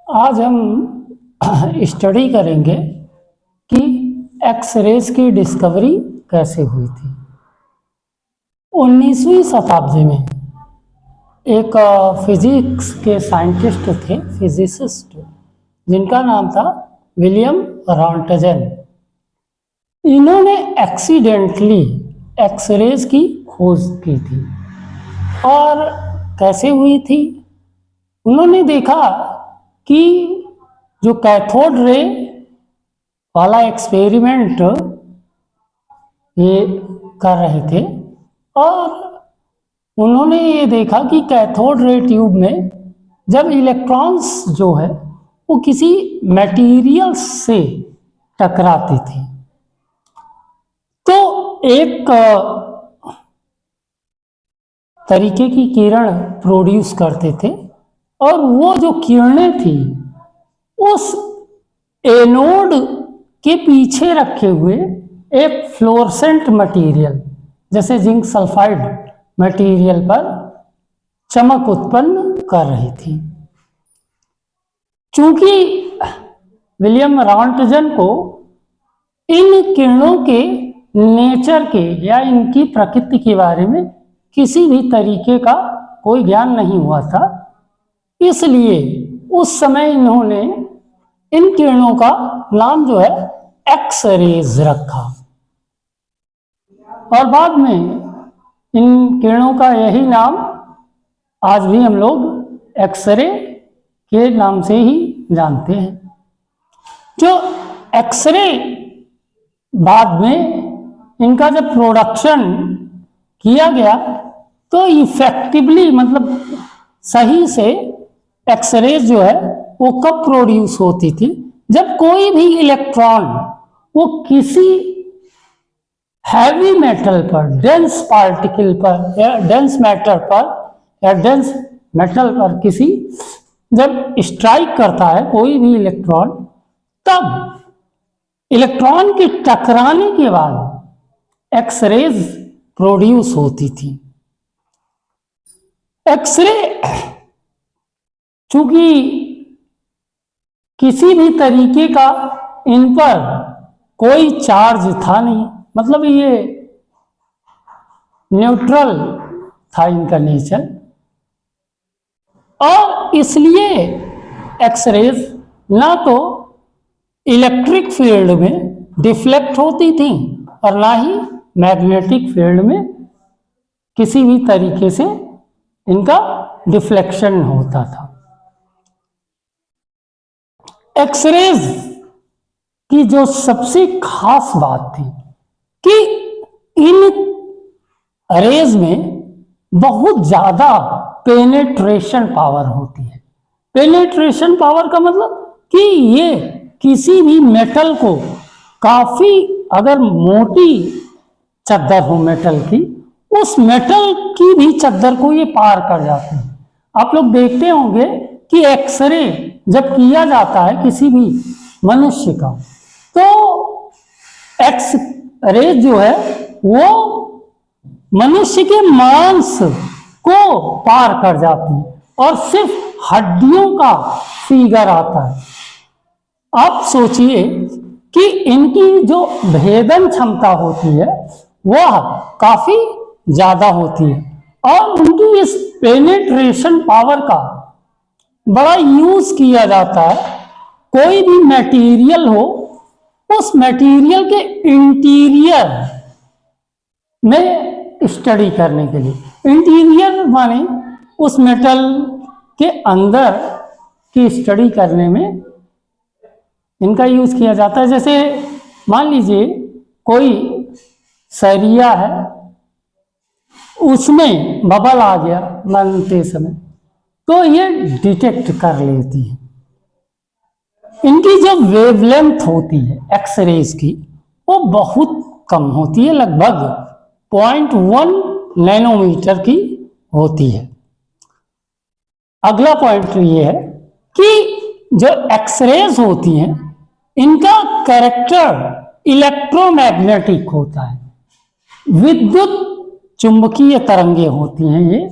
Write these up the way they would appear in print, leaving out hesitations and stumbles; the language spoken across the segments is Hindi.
आज हम स्टडी करेंगे कि एक्स-रेज की डिस्कवरी कैसे हुई थी। 19वीं शताब्दी में एक फिजिक्स के साइंटिस्ट थे, फिजिसिस्ट, जिनका नाम था विलियम रॉन्टजन। इन्होंने एक्सीडेंटली एक्स-रेज की खोज की थी। और कैसे हुई थी? उन्होंने देखा कि जो कैथोड रे वाला एक्सपेरिमेंट ये कर रहे थे और उन्होंने ये देखा कि कैथोड रे ट्यूब में जब इलेक्ट्रॉन्स जो है वो किसी मटेरियल से टकराती थी तो एक तरीके की किरण प्रोड्यूस करते थे और वो जो किरणें थी उस एनोड के पीछे रखे हुए एक फ्लोरेसेंट मटेरियल जैसे जिंक सल्फाइड मटेरियल पर चमक उत्पन्न कर रही थी। चूंकि विलियम रॉन्टजन को इन किरणों के नेचर के या इनकी प्रकृति के बारे में किसी भी तरीके का कोई ज्ञान नहीं हुआ था, इसलिए उस समय इन्होंने इन किरणों का नाम जो है एक्स-रेज रखा और बाद में इन किरणों का यही नाम आज भी हम लोग एक्सरे के नाम से ही जानते हैं। जो एक्सरे बाद में इनका जब प्रोडक्शन किया गया तो इफेक्टिवली मतलब सही से एक्सरेज जो है वो कब प्रोड्यूस होती थी? जब कोई भी इलेक्ट्रॉन वो किसी हैवी मेटल पर, डेंस पार्टिकल पर या डेंस मैटर पर या डेंस मेटल पर किसी जब स्ट्राइक करता है कोई भी इलेक्ट्रॉन, तब इलेक्ट्रॉन के टकराने के बाद एक्सरेज प्रोड्यूस होती थी। एक्सरे चूंकि किसी भी तरीके का इन पर कोई चार्ज था नहीं, मतलब ये न्यूट्रल था इनका नेचर, और इसलिए एक्सरेज ना तो इलेक्ट्रिक फील्ड में डिफ्लेक्ट होती थी और ना ही मैग्नेटिक फील्ड में किसी भी तरीके से इनका डिफ्लेक्शन होता था। एक्सरेज की जो सबसे खास बात थी कि इन रेज में बहुत ज्यादा पेनेट्रेशन पावर होती है। पेनेट्रेशन पावर का मतलब कि ये किसी भी मेटल को काफी, अगर मोटी चद्दर हो मेटल की, उस मेटल की भी चद्दर को ये पार कर जाते हैं। आप लोग देखते होंगे कि एक्सरे जब किया जाता है किसी भी मनुष्य का तो एक्स रे जो है वो मनुष्य के मांस को पार कर जाती है और सिर्फ हड्डियों का फिगर आता है। आप सोचिए कि इनकी जो भेदन क्षमता होती है वह काफी ज्यादा होती है और उनकी इस पेनेट्रेशन पावर का बड़ा यूज किया जाता है। कोई भी मटेरियल हो उस मटेरियल के इंटीरियर में स्टडी करने के लिए। इंटीरियर माने उस मेटल के अंदर की स्टडी करने में इनका यूज किया जाता है। जैसे मान लीजिए कोई सरिया है, उसमें बबल आ गया बनते समय, तो ये डिटेक्ट कर लेती है। इनकी जो वेवलेंथ होती है एक्सरेज की वो बहुत कम होती है, लगभग 0.1 नैनोमीटर की होती है। अगला पॉइंट ये है कि जो एक्सरेज होती हैं इनका कैरेक्टर इलेक्ट्रोमैग्नेटिक होता है, विद्युत चुंबकीय तरंगे होती हैं। ये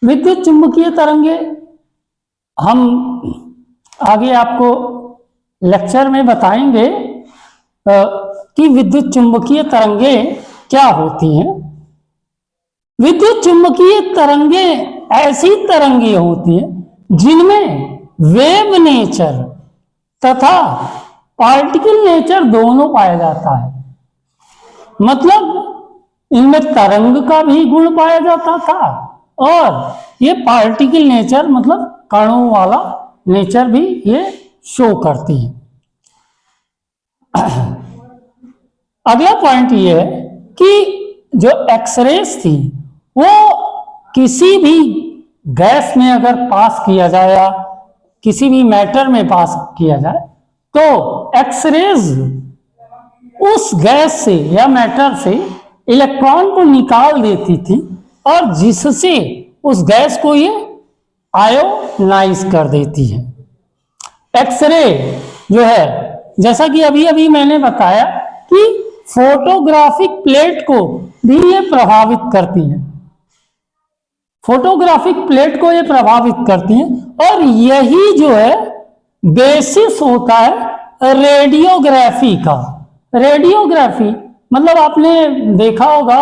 विद्युत चुंबकीय तरंगे हम आगे आपको लेक्चर में बताएंगे कि विद्युत चुंबकीय तरंगे क्या होती हैं। विद्युत चुंबकीय तरंगे ऐसी तरंगे होती हैं जिनमें वेव नेचर तथा पार्टिकल नेचर दोनों पाया जाता है। मतलब इनमें तरंग का भी गुण पाया जाता था और ये पार्टिकल नेचर मतलब कणों वाला नेचर भी ये शो करती है। अगला पॉइंट ये है कि जो एक्सरेज थी वो किसी भी गैस में अगर पास किया जाए या किसी भी मैटर में पास किया जाए तो एक्सरेज उस गैस से या मैटर से इलेक्ट्रॉन को निकाल देती थी और जिससे उस गैस को ये आयोनाइज कर देती है। एक्सरे जो है, जैसा कि अभी अभी मैंने बताया कि फोटोग्राफिक प्लेट को भी ये प्रभावित करती है, फोटोग्राफिक प्लेट को ये प्रभावित करती हैं और यही जो है बेसिस होता है रेडियोग्राफी का। रेडियोग्राफी मतलब आपने देखा होगा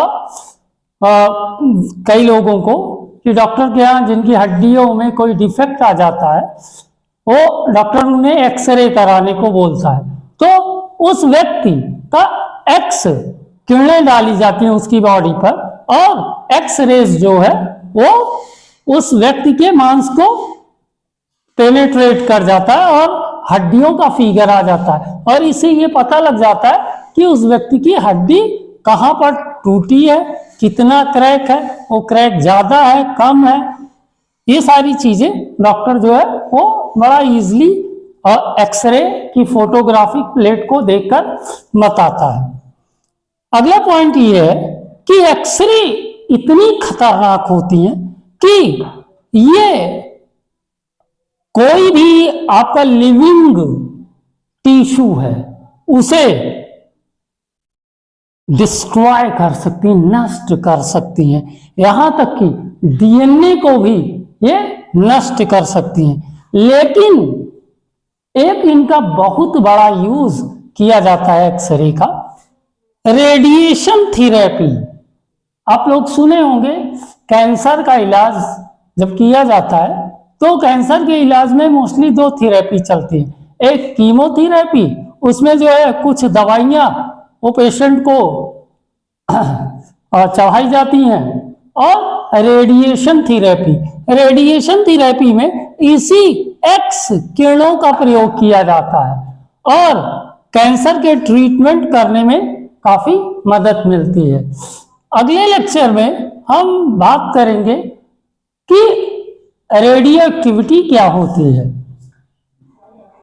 कई लोगों को कि डॉक्टर के यहाँ जिनकी हड्डियों में कोई डिफेक्ट आ जाता है वो डॉक्टर उन्हें एक्सरे कराने को बोलता है, तो उस व्यक्ति का एक्स किरणें डाली जाती हैं उसकी बॉडी पर और एक्स रेज जो है वो उस व्यक्ति के मांस को पेनेट्रेट कर जाता है और हड्डियों का फिगर आ जाता है और इससे ये पता लग जाता है कि उस व्यक्ति की हड्डी कहाँ पर टूटी है, कितना क्रैक है, वो क्रैक ज्यादा है कम है, ये सारी चीजें डॉक्टर जो है वो बड़ा इजीली एक्सरे की फोटोग्राफिक प्लेट को देखकर बताता है। अगला पॉइंट ये है कि एक्सरे इतनी खतरनाक होती हैं कि ये कोई भी आपका लिविंग टिश्यू है उसे डिस्ट्रॉय कर सकती हैं, नष्ट कर सकती हैं, यहां तक कि डीएनए को भी ये नष्ट कर सकती हैं। लेकिन एक इनका बहुत बड़ा यूज किया जाता है एक्सरे का, रेडिएशन थेरेपी। आप लोग सुने होंगे कैंसर का इलाज जब किया जाता है तो कैंसर के इलाज में मोस्टली दो थेरेपी चलती है, एक कीमोथेरेपी, उसमें जो है कुछ दवाइयां वो पेशेंट को चढ़ाई जाती हैं, और रेडिएशन थेरेपी। रेडिएशन थेरेपी में इसी एक्स किरणों का प्रयोग किया जाता है और कैंसर के ट्रीटमेंट करने में काफी मदद मिलती है। अगले लेक्चर में हम बात करेंगे कि रेडियो एक्टिविटी क्या होती है।